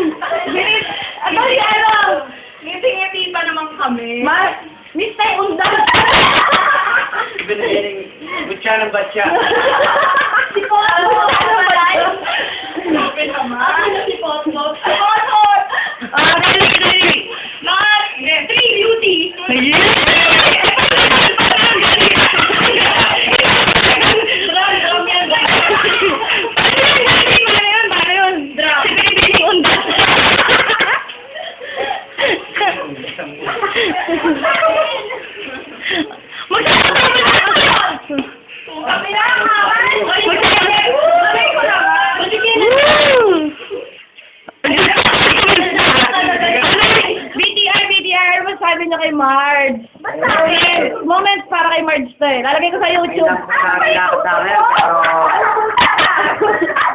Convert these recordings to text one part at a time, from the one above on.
Ano yan? Ngiti-ngiti pa naman kami. Miss Tay Undan. Butya ng batya. Si Poto. Sabi naman. Si Poto. Dali. Mga, 3 beauty. Sabi niya kay Marge. Moments para kay Marge to eh. Lalagay ko sa YouTube.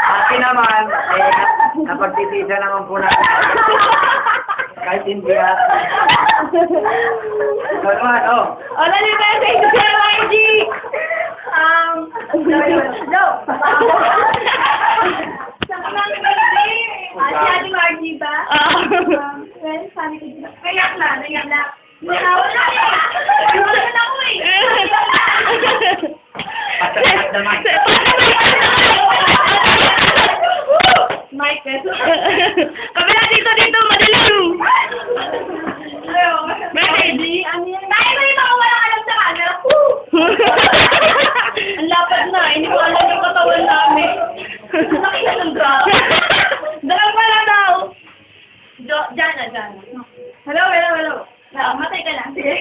Akin naman, napagtitisa naman po natin. Kahit hindi Galwan, Dali message ko kay Marge. No. Si Ate Margie ba? Well, sabi ko dito. Nayak na. Wala na ako eh. Pasakat naman. Mike, kabila dito, madaling. Message. Tayo ba yung mga walang alam sa camera? Ang lapad na, hindi ko alam yung katawan namin. Nakita ng drama. Dalawa na daw. Diyan. Hello. Matay ka lang. Sige.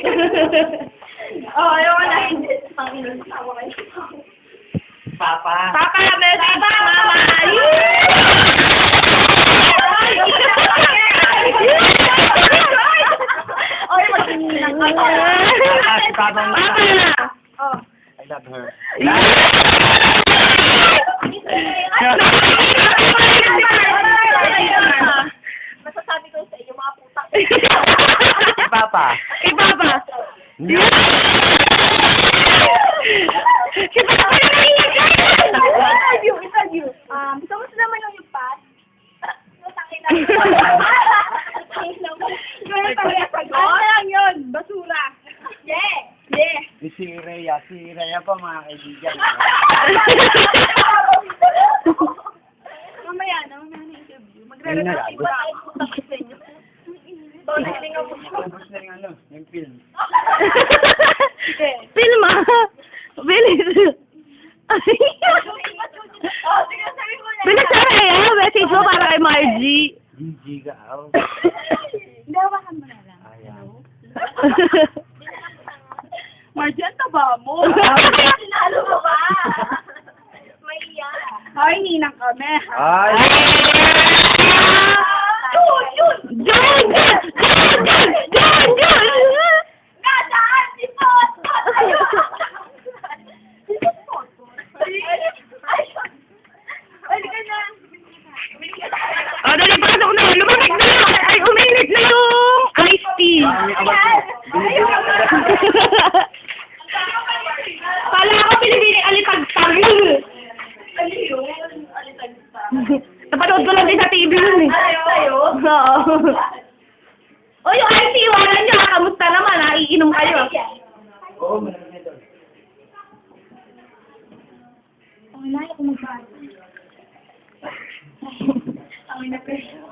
Ayaw ko na. Ang ilan sa tawa kayo. Papa, message mama. Oy, magsininang ka. si Papa mo. Oh. I love her. Masasabi ko sa iyo, mga putang. Si Papa. Kay Papa. Si Papa na Interview. Gusto mo naman yung pass? Takin na. Ano lang yun? Basura. Yeah. Si Rhea pa mga kaibigan. Mamaya na interview. Magre-review pa tayo sa inyo. Ubus na yung film. Film Bilis. Sige, sabi mo na. Bilis na kaya. Message mo para kay Margie. Gigi ka. Dawakan mo na lang. Ayan. Margie, ang taba mo. Sinalo mo ba? May iya. Ay, ninang kami. Ay! Yun! Nasaan si Toto? Ayun! Si Toto? Ay, ka na. Dali, pasok na. Lumamig na lang. Ay, uminit na yung iced tea. Kala ko pinipili alitagtag. Ano yun? Alitagtag. Napanood ko lang din sa TV yun eh. Tayo? Oo. O yung iced tea, wala nyo. Kamusta naman ha? Iinom kayo. Oo, meron nito. Wala ako mag-bati. Ang ina-pressure.